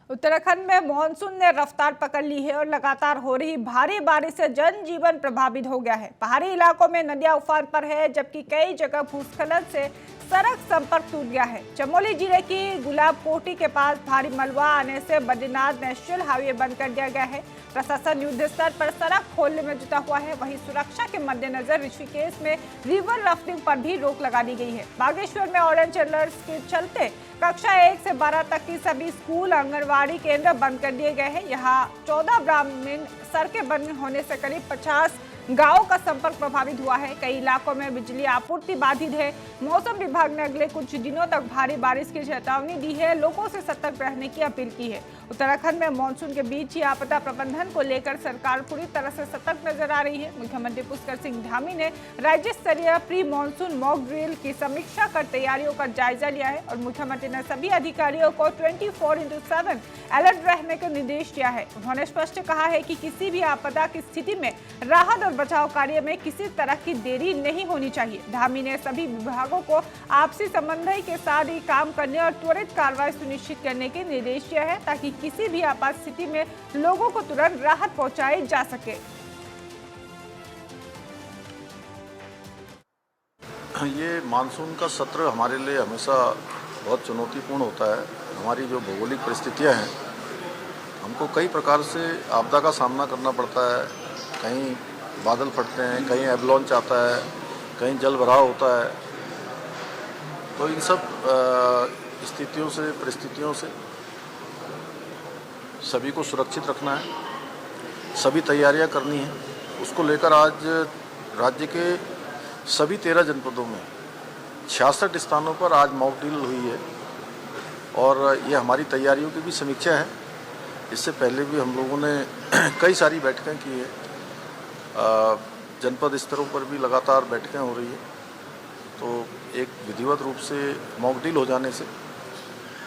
उत्तराखंड में मानसून ने रफ्तार पकड़ ली है और लगातार हो रही भारी बारिश से जनजीवन प्रभावित हो गया है। पहाड़ी इलाकों में नदियां उफान पर है, जबकि कई जगह भूस्खलन से सड़क संपर्क टूट गया है। चमोली जिले की गुलाब कोठी के पास भारी मलबा आने से बद्रीनाथ नेशनल हाईवे बंद कर दिया गया है। प्रशासन युद्ध स्तर पर सड़क खोलने में जुटा हुआ है। वहीं सुरक्षा के मद्देनजर ऋषिकेश में रिवर राफ्टिंग पर भी रोक लगा दी गई है। बागेश्वर में ऑरेंज अलर्ट के चलते कक्षा 1 से 12 तक की सभी स्कूल, आंगनवाड़ी केंद्र बंद कर दिए गए हैं। यहाँ 14 ग्रामीण सड़कें बंद होने से करीब 50 गांवों का संपर्क प्रभावित हुआ है। कई इलाकों में बिजली आपूर्ति बाधित है। मौसम विभाग ने अगले कुछ दिनों तक भारी बारिश की चेतावनी दी है। लोगों से सतर्क रहने की अपील की है। उत्तराखंड में मानसून के बीच ही आपदा प्रबंधन को लेकर सरकार पूरी तरह से सतर्क नजर आ रही है। मुख्यमंत्री पुष्कर सिंह धामी ने राज्य स्तरीय प्री मानसून मॉक ड्रिल की समीक्षा कर तैयारियों का जायजा लिया है और मुख्यमंत्री ने सभी अधिकारियों को 24/7 अलर्ट रहने का निर्देश दिया है। उन्होंने स्पष्ट कहा है कि किसी भी आपदा की स्थिति में राहत और बचाव कार्य में किसी तरह की देरी नहीं होनी चाहिए। धामी ने सभी विभागों को आपसी समन्वय के साथ ही काम करने और त्वरित कार्रवाई सुनिश्चित करने के निर्देश दिए हैं, ताकि किसी भी आपात स्थिति में लोगों को तुरंत राहत पहुंचाई जा सके। ये मानसून का सत्र हमारे लिए हमेशा बहुत चुनौतीपूर्ण होता है। हमारी जो भौगोलिक परिस्थितियां हैं, हमको कई प्रकार से आपदा का सामना करना पड़ता है। कहीं बादल फटते हैं, कहीं एवलांच आता है, कहीं जल भराव होता है। तो इन सब स्थितियों से, परिस्थितियों से सभी को सुरक्षित रखना है, सभी तैयारियां करनी है। उसको लेकर आज राज्य के सभी 13 जनपदों में 66 स्थानों पर आज मॉक ड्रिल हुई है और ये हमारी तैयारियों की भी समीक्षा है। इससे पहले भी हम लोगों ने कई सारी बैठकें की है। जनपद स्तरों पर भी लगातार बैठकें हो रही है। तो एक विधिवत रूप से मॉक ड्रिल हो जाने से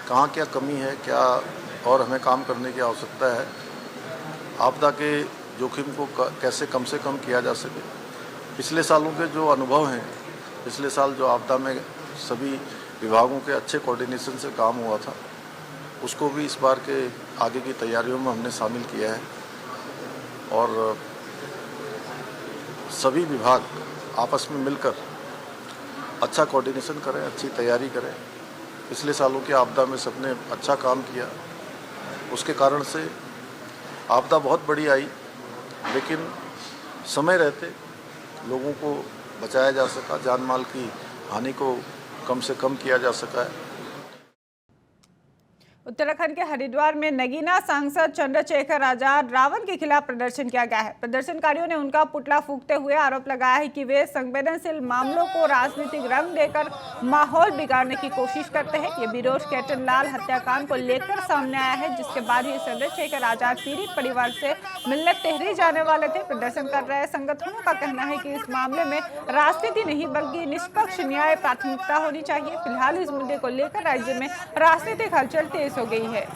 कहाँ क्या कमी है, क्या और हमें काम करने की आवश्यकता है, आपदा के जोखिम को कैसे कम से कम किया जा सके। पिछले सालों के जो अनुभव हैं, पिछले साल जो आपदा में सभी विभागों के अच्छे कोऑर्डिनेशन से काम हुआ था, उसको भी इस बार के आगे की तैयारियों में हमने शामिल किया है। और सभी विभाग आपस में मिलकर अच्छा कोऑर्डिनेशन करें, अच्छी तैयारी करें। पिछले सालों की आपदा में सबने अच्छा काम किया, उसके कारण से आपदा बहुत बड़ी आई, लेकिन समय रहते लोगों को बचाया जा सका, जान माल की हानि को कम से कम किया जा सका है। उत्तराखंड के हरिद्वार में नगीना सांसद चंद्रशेखर आजाद रावण के खिलाफ प्रदर्शन किया गया है। प्रदर्शनकारियों ने उनका पुतला फूंकते हुए आरोप लगाया है कि वे संवेदनशील मामलों को राजनीतिक रंग देकर माहौल बिगाड़ने की कोशिश करते हैं। ये विरोध केतन लाल हत्याकांड को लेकर सामने आया है, जिसके बाद ही चंद्रशेखर आजाद पीड़ित परिवार से मिलने टिहरी जाने वाले थे। प्रदर्शन कर रहे संगठनों का कहना है कि इस मामले में राजनीति नहीं बल्कि निष्पक्ष न्याय प्राथमिकता होनी चाहिए। फिलहाल इस मुद्दे को लेकर राज्य में राजनीतिक हलचल तेज हो गई है।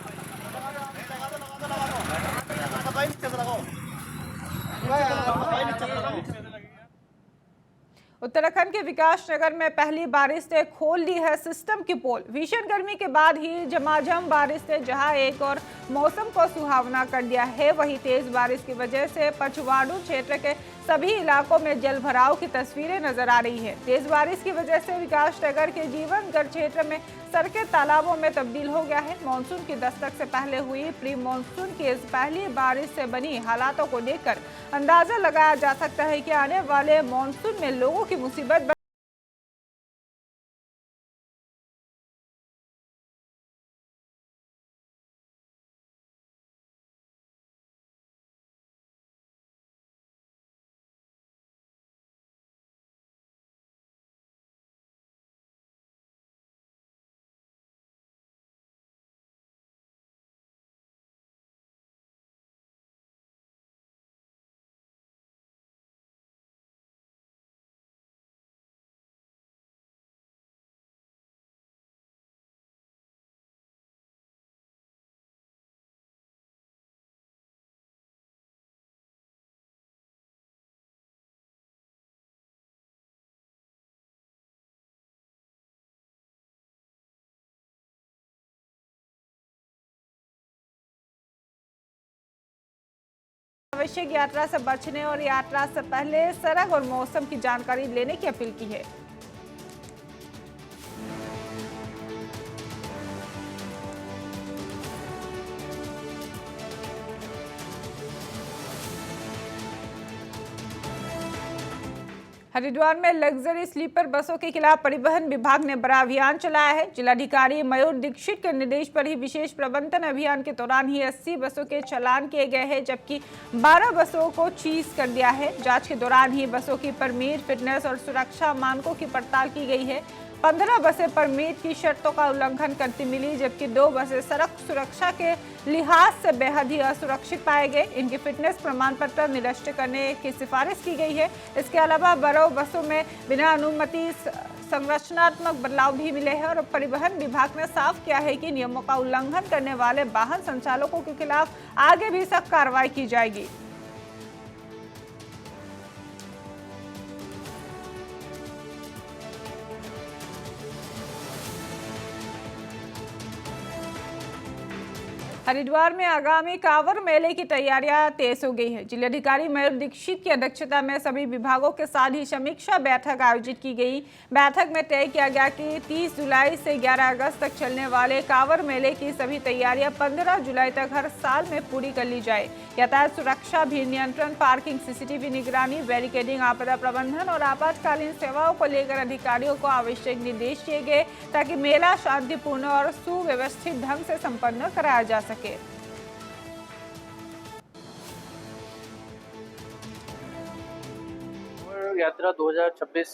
उत्तराखंड के विकास नगर में पहली बारिश से खोल दी है सिस्टम की पोल। भीषण गर्मी के बाद ही झमाझम बारिश से जहां एक और मौसम को सुहावना कर दिया है, वहीं तेज बारिश की वजह से पछवाड़ू क्षेत्र के सभी इलाकों में जल भराव की तस्वीरें नजर आ रही है। तेज बारिश की वजह से विकास नगर के जीवनगढ़ क्षेत्र में सड़कें तालाबों में तब्दील हो गया है। मानसून की दस्तक से पहले हुई प्री मानसून की इस पहली बारिश से बनी हालातों को देखकर अंदाजा लगाया जा सकता है कि आने वाले मानसून में लोगों की मुसीबत अनावश्यक यात्रा से बचने और यात्रा से पहले सड़क और मौसम की जानकारी लेने की अपील की है। हरिद्वार में लग्जरी स्लीपर बसों के खिलाफ परिवहन विभाग ने बड़ा अभियान चलाया है। जिलाधिकारी मयूर दीक्षित के निर्देश पर ही विशेष प्रबंधन अभियान के दौरान ही 80 बसों के चालान किए गए हैं, जबकि 12 बसों को सीज कर दिया है। जांच के दौरान ही बसों की परमिट, फिटनेस और सुरक्षा मानकों की पड़ताल की गई है। 15 बसें परमिट की शर्तों का उल्लंघन करती मिली, जबकि 2 बसें सड़क सुरक्षा के लिहाज से बेहद ही असुरक्षित पाए गए। इनकी फिटनेस प्रमाण पत्र निरस्त करने की सिफारिश की गई है। इसके अलावा 12 बसों में बिना अनुमति संरचनात्मक बदलाव भी मिले हैं और परिवहन विभाग ने साफ किया है कि नियमों का उल्लंघन करने वाले वाहन संचालकों के खिलाफ आगे भी सख्त कार्रवाई की जाएगी। हरिद्वार में आगामी कांवड़ मेले की तैयारियां तेज हो गई है। जिलाधिकारी मयूर दीक्षित की अध्यक्षता में सभी विभागों के साथ ही समीक्षा बैठक आयोजित की गई। बैठक में तय किया गया कि 30 जुलाई से 11 अगस्त तक चलने वाले कांवड़ मेले की सभी तैयारियां 15 जुलाई तक हर साल में पूरी कर ली जाए। यातायात सुरक्षा, भीड़ नियंत्रण, पार्किंग, सीसीटीवी निगरानी, बैरिकेडिंग, आपदा प्रबंधन और आपातकालीन सेवाओं को लेकर अधिकारियों को आवश्यक निर्देश दिए गए ताकि मेला शांतिपूर्ण और सुव्यवस्थित ढंग से संपन्न कराया जा सके। यात्रा 2026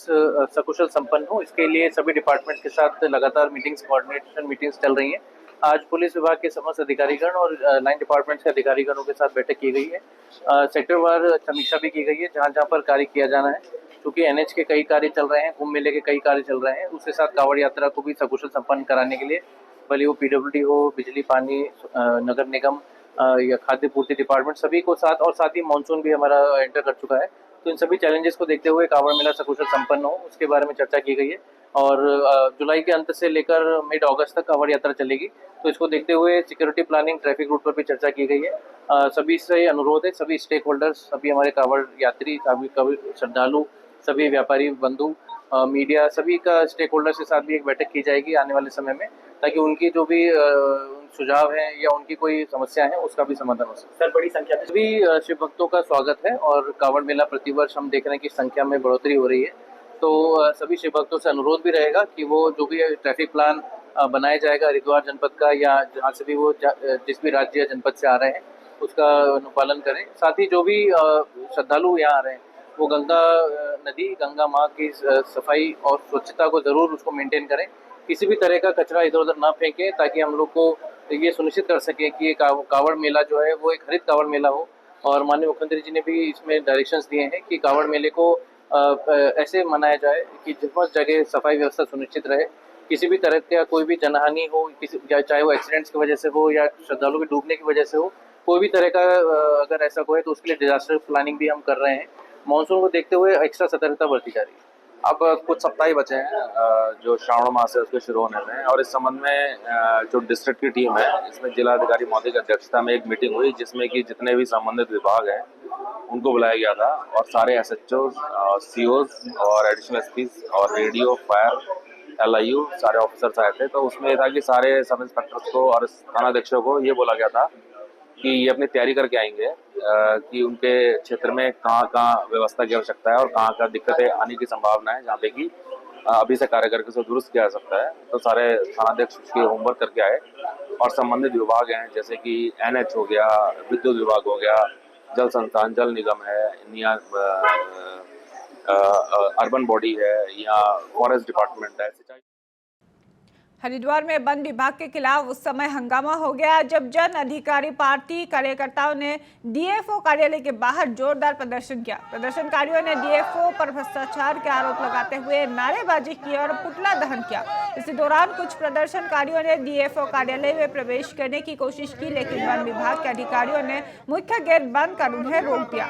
सकुशल संपन्न हो, इसके लिए सभी डिपार्टमेंट के साथ लगातार मीटिंग्स, कोऑर्डिनेशन मीटिंग्स चल रही हैं। आज पुलिस विभाग के समस्त अधिकारीगण और लाइन डिपार्टमेंट्स के अधिकारीगणों के साथ बैठक की गई है। सेक्टरवार समीक्षा भी की गई है जहां जहां पर कार्य किया जाना है। क्योंकि एनएच के कई कार्य चल रहे हैं, कुंभ मेले के कई कार्य चल रहे हैं, उसके साथ कांवड़ यात्रा को भी सकुशल संपन्न कराने के लिए भले वो पीडब्ल्यूडी हो, बिजली, पानी, नगर निगम या खाद्य पूर्ति डिपार्टमेंट, सभी को साथ, और साथ ही मानसून भी हमारा एंटर कर चुका है। तो इन सभी चैलेंजेस को देखते हुए कांवड़ मेला सकुशल संपन्न हो, उसके बारे में चर्चा की गई है। और जुलाई के अंत से लेकर मिड अगस्त तक कांवड़ यात्रा चलेगी, तो इसको देखते हुए सिक्योरिटी प्लानिंग, ट्रैफिक रूट पर भी चर्चा की गई है। सभी से अनुरोध है, सभी स्टेक होल्डर्स, सभी हमारे कांवड़ यात्री, सभी श्रद्धालु, सभी व्यापारी बंधु, मीडिया, सभी का स्टेक होल्डर्स के साथ भी एक बैठक की जाएगी आने वाले समय में, ताकि उनकी जो भी सुझाव है या उनकी कोई समस्या है उसका भी समाधान हो सके। सर, बड़ी संख्या में सभी शिव भक्तों का स्वागत है और कांवड़ मेला प्रतिवर्ष हम देख रहे हैं कि संख्या में बढ़ोतरी हो रही है। तो सभी शिव भक्तों से अनुरोध भी रहेगा कि वो जो भी ट्रैफिक प्लान बनाया जाएगा हरिद्वार जनपद का या जहाँ से भी वो जिस भी राज्य या जनपद से आ रहे हैं उसका अनुपालन करें। साथ ही जो भी श्रद्धालु यहाँ आ रहे हैं वो गंगा नदी, गंगा माँ की सफाई और स्वच्छता को जरूर उसको मेंटेन करें। किसी भी तरह का कचरा इधर उधर ना फेंकें, ताकि हम लोग को ये सुनिश्चित कर सकें कि ये कांवड़ मेला जो है वो एक हरित कांवड़ मेला हो। और माननीय मुख्यमंत्री जी ने भी इसमें डायरेक्शंस दिए हैं कि कांवड़ मेले को ऐसे मनाया जाए कि जिस जगह सफाई व्यवस्था सुनिश्चित रहे, किसी भी तरह का कोई भी जनहानि हो, चाहे वो एक्सीडेंट्स की वजह से हो या श्रद्धालु के डूबने की वजह से हो, कोई भी तरह का अगर ऐसा कोई है तो उसके लिए डिजास्टर प्लानिंग भी हम कर रहे हैं। मानसून को देखते हुए एक्स्ट्रा सतर्कता बरती जा रही है। अब कुछ सप्ताह ही बचे हैं जो श्रावण मास है उसके शुरू होने में, और इस संबंध में जो डिस्ट्रिक्ट की टीम है इसमें जिलाधिकारी महोदय की अध्यक्षता में एक मीटिंग हुई, जिसमें कि जितने भी संबंधित विभाग हैं उनको बुलाया गया था और सारे एसएचओ, सीओज और एडिशनल एसपीज और रेडियो, फायर, एलआईयू सारे ऑफिसर्स आए थे। तो उसमें था कि सारे सब इंस्पेक्टर्स को और थानाध्यक्षों को ये बोला गया था कि ये अपनी तैयारी करके आएंगे कि उनके क्षेत्र में कहाँ कहाँ व्यवस्था की आवश्यकता है और कहाँ कहाँ दिक्कतें आने की संभावना है, जहाँ पे कि अभी से कार्य करके उसे दुरुस्त किया जा सकता है। तो सारे थानाध्यक्ष उसके होमवर्क करके आए और संबंधित विभाग हैं जैसे कि एनएच हो गया, विद्युत विभाग हो गया, जल संस्थान, जल निगम है, अर्बन बॉडी है या फॉरेस्ट डिपार्टमेंट है। हरिद्वार में वन विभाग के खिलाफ उस समय हंगामा हो गया जब जन अधिकारी पार्टी कार्यकर्ताओं ने डीएफओ कार्यालय के बाहर जोरदार प्रदर्शन किया। प्रदर्शनकारियों ने डीएफओ पर भ्रष्टाचार के आरोप लगाते हुए नारेबाजी की और पुतला दहन किया। इसी दौरान कुछ प्रदर्शनकारियों ने डीएफओ कार्यालय में प्रवेश करने की कोशिश की, लेकिन वन विभाग के अधिकारियों ने मुख्य गेट बंद कर उन्हें रोक दिया।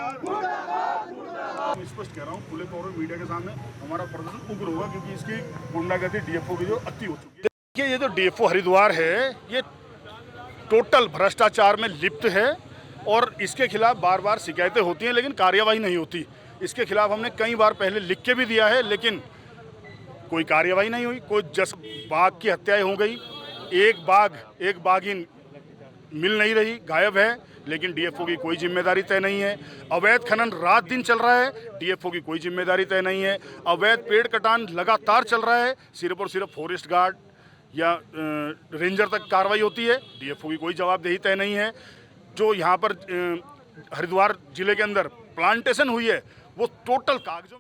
स्पष्ट कह रहा हूँ खुले तौर पर मीडिया के सामने, हमारा प्रदर्शन उग्र होगा क्योंकि इसकी गुंडागर्दी डीएफओ की जो अति हो चुकी है। ये जो डीएफओ हरिद्वार है ये टोटल भ्रष्टाचार में लिप्त है। और इसके खिलाफ बार बार शिकायतें होती हैं लेकिन कार्यवाही नहीं होती। इसके खिलाफ हमने कई बार पहले लिख के भी दिया है लेकिन कोई कार्यवाही नहीं हुई। कोई बाघ की हत्याएं हो गई, एक बाघिन मिल नहीं रही, गायब है, लेकिन डीएफओ की कोई जिम्मेदारी तय नहीं है। अवैध खनन रात दिन चल रहा है, डीएफओ की कोई जिम्मेदारी तय नहीं है। अवैध पेड़ कटान लगातार चल रहा है, सिर्फ और सिर्फ फॉरेस्ट गार्ड या रेंजर तक कार्रवाई होती है, डीएफओ की कोई जवाबदेही तय नहीं है। जो यहाँ पर हरिद्वार जिले के अंदर प्लांटेशन हुई है वो टोटल कागजों